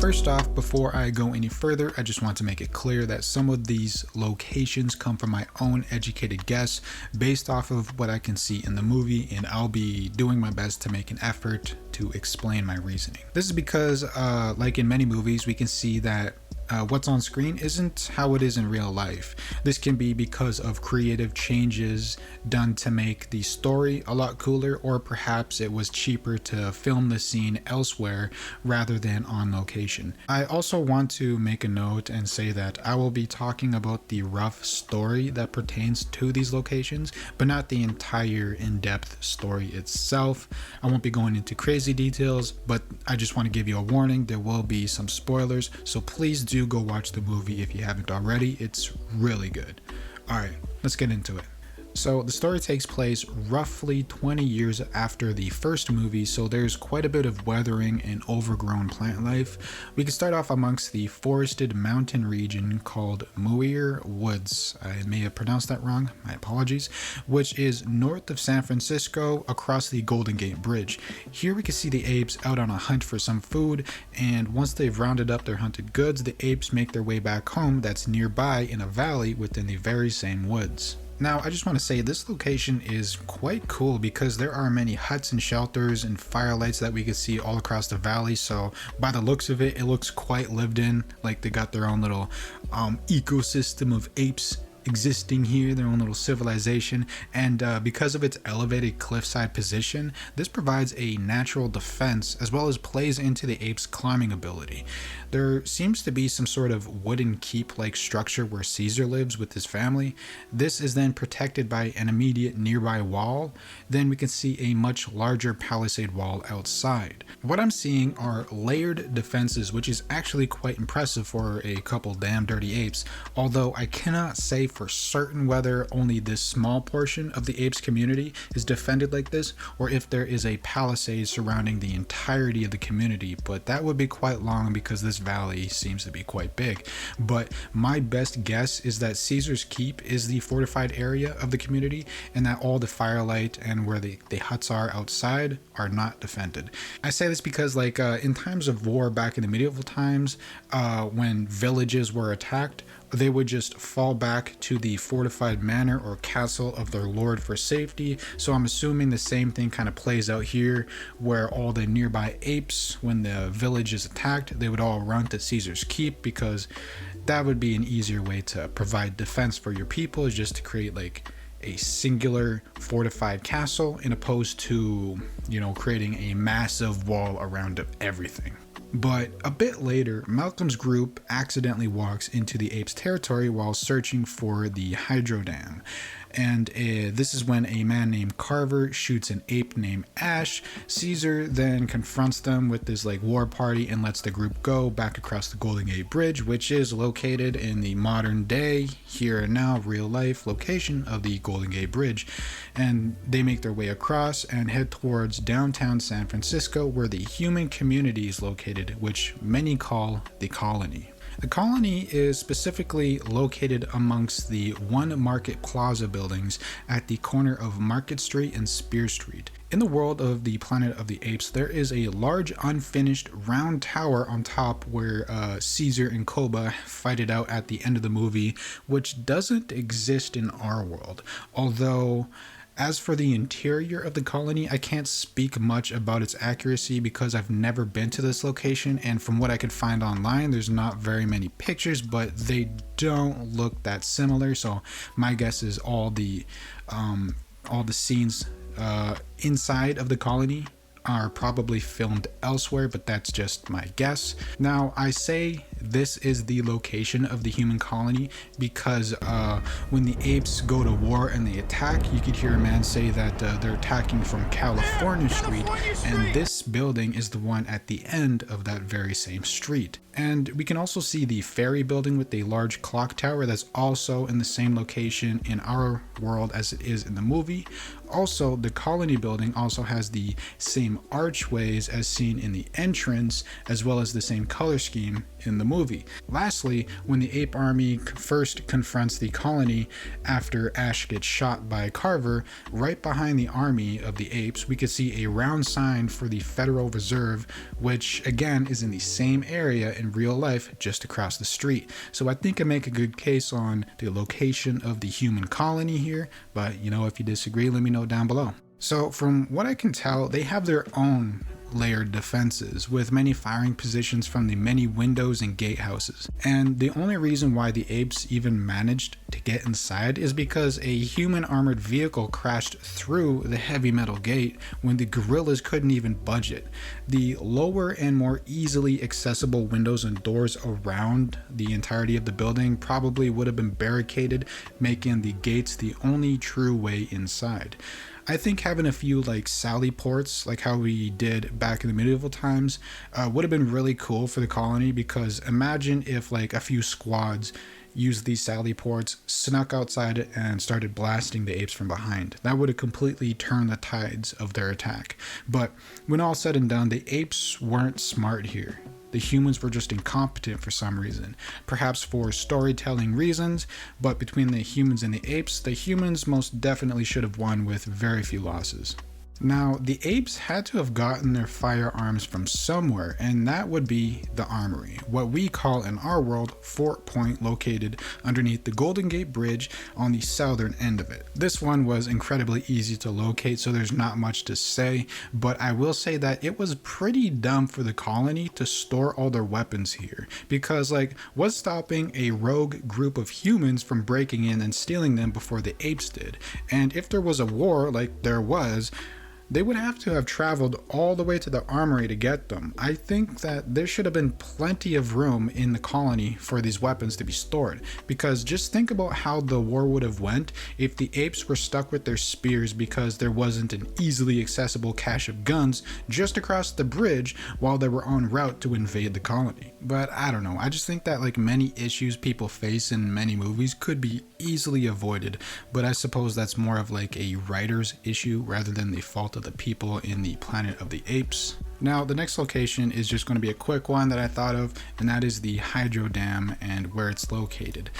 First off, before I go any further, I just want to make it clear that some of these locations come from my own educated guess based off of what I can see in the movie, and I'll be doing my best to make an effort to explain my reasoning. This is because, like in many movies, we can see that what's on screen isn't how it is in real life. This can be because of creative changes done to make the story a lot cooler, or perhaps it was cheaper to film the scene elsewhere rather than on location. I also want to make a note and say that I will be talking about the rough story that pertains to these locations, but not the entire in-depth story itself. I won't be going into crazy details, but I just want to give you a warning. There will be some spoilers, so please do go watch the movie if you haven't already. It's really good. Alright, let's get into it. So the story takes place roughly 20 years after the first movie, so there's quite a bit of weathering and overgrown plant life. We can start off amongst the forested mountain region called Muir Woods. I may have pronounced that wrong, my apologies, which is north of San Francisco across the Golden Gate Bridge. Here we can see the apes out on a hunt for some food, and once they've rounded up their hunted goods, the apes make their way back home that's nearby in a valley within the very same woods. Now, I just want to say this location is quite cool because there are many huts and shelters and firelights that we can see all across the valley. So by the looks of it, it looks quite lived in, like they got their own little ecosystem of apes existing here, their own little civilization. And because of its elevated cliffside position, this provides a natural defense as well as plays into the ape's climbing ability. There seems to be some sort of wooden keep-like structure where Caesar lives with his family. This is then protected by an immediate nearby wall. Then we can see a much larger palisade wall outside. What I'm seeing are layered defenses, which is actually quite impressive for a couple damn dirty apes, although I cannot say for certain whether only this small portion of the apes community is defended like this, or if there is a palisade surrounding the entirety of the community, but that would be quite long because this valley seems to be quite big. But my best guess is that Caesar's Keep is the fortified area of the community, and that all the firelight and where the huts are outside are not defended. I say this because in times of war back in the medieval times, when villages were attacked, they would just fall back to the fortified manor or castle of their lord for safety. So I'm assuming the same thing kind of plays out here, where all the nearby apes, when the village is attacked, they would all run to Caesar's Keep, because that would be an easier way to provide defense for your people, is just to create like a singular fortified castle, in opposed to, creating a massive wall around everything. But a bit later, Malcolm's group accidentally walks into the apes' territory while searching for the hydro dam. And this is when a man named Carver shoots an ape named Ash. Caesar then confronts them with this war party and lets the group go back across the Golden Gate Bridge, which is located in the modern day, here and now, real life location of the Golden Gate Bridge. And they make their way across and head towards downtown San Francisco, where the human community is located, which many call the Colony. The Colony is specifically located amongst the One Market Plaza buildings at the corner of Market Street and Spear Street. In the world of the Planet of the Apes, there is a large unfinished round tower on top where Caesar and Koba fight it out at the end of the movie, which doesn't exist in our world. Although, as for the interior of the Colony, I can't speak much about its accuracy because I've never been to this location, and from what I could find online, there's not very many pictures, but they don't look that similar. So my guess is all the scenes inside of the Colony are probably filmed elsewhere, but that's just my guess. Now, I say this is the location of the human colony because when the apes go to war and they attack, you could hear a man say that they're attacking from California Street, and this building is the one at the end of that very same street. And we can also see the ferry building with a large clock tower that's also in the same location in our world as it is in the movie. Also, the Colony building also has the same archways as seen in the entrance, as well as the same color scheme in the movie. Lastly, when the ape army first confronts the colony after Ash gets shot by Carver, right behind the army of the apes, we could see a round sign for the Federal Reserve, which again is in the same area in real life, just across the street. So I think I make a good case on the location of the human colony here, but you know, if you disagree, let me know down below. So from what I can tell, they have their own layered defenses with many firing positions from the many windows and gatehouses. And the only reason why the apes even managed to get inside is because a human armored vehicle crashed through the heavy metal gate when the gorillas couldn't even budge it. The lower and more easily accessible windows and doors around the entirety of the building probably would have been barricaded, making the gates the only true way inside. I think having a few like sally ports, like how we did back in the medieval times, would have been really cool for the colony, because imagine if like a few squads used these sally ports, snuck outside and started blasting the apes from behind. That would have completely turned the tides of their attack. But when all said and done, the apes weren't smart here. The humans were just incompetent for some reason, perhaps for storytelling reasons, but between the humans and the humans most definitely should have won with very few losses. Now, the apes had to have gotten their firearms from somewhere, and that would be the armory, what we call in our world Fort Point, located underneath the Golden Gate Bridge on the southern end of it. This one was incredibly easy to locate, so there's not much to say, but I will say that it was pretty dumb for the colony to store all their weapons here, because like, what's stopping a rogue group of humans from breaking in and stealing them before the apes did? And if there was a war, like there was, they would have to have traveled all the way to the armory to get them. I think that there should have been plenty of room in the colony for these weapons to be stored, because just think about how the war would have went if the apes were stuck with their spears because there wasn't an easily accessible cache of guns just across the bridge while they were en route to invade the colony. But I don't know, I just think that like many issues people face in many movies could be easily avoided, but I suppose that's more of like a writer's issue rather than the fault of the people in the Planet of the Apes. Now, the next location is just going to be a quick one that I thought of, and that is the hydro dam and where it's located.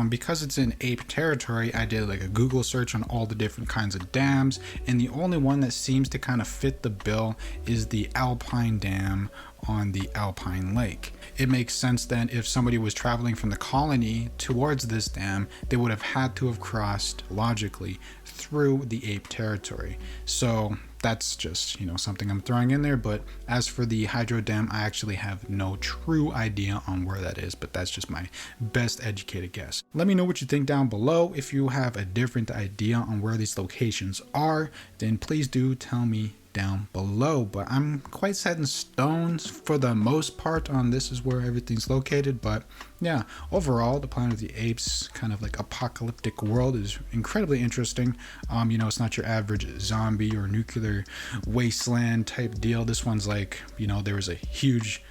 Because it's in ape territory, I did like a Google search on all the different kinds of dams, and the only one that seems to kind of fit the bill is the Alpine Dam on the Alpine Lake. It makes sense then if somebody was traveling from the colony towards this dam, they would have had to have crossed logically through the ape territory. So that's just, you know, something I'm throwing in there. But as for the hydro dam, I actually have no true idea on where that is, but that's just my best educated guess. Let me know what you think down below. If you have a different idea on where these locations are, then please do tell me down below. But I'm quite set in stone for the most part on this is where everything's located. But yeah, overall the Planet of the Apes kind of like apocalyptic world is incredibly interesting. You know, it's not your average zombie or nuclear wasteland type deal. This one's like, you know, there was a huge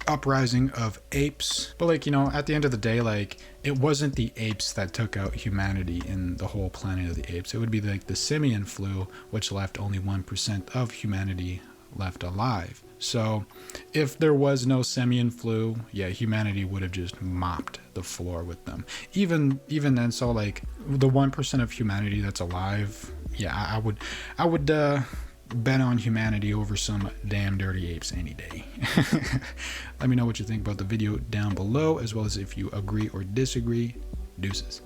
uprising of apes, but like, you know, at the end of the day, like, it wasn't the apes that took out humanity in the whole Planet of the Apes. It would be like the simian flu, which left only 1% of humanity left alive. So if there was no simian flu, yeah, humanity would have just mopped the floor with them. Even then, so like the 1% of humanity that's alive, yeah, I would bet on humanity over some damn dirty apes any day. Let me know what you think about the video down below, as well as if you agree or disagree. Deuces.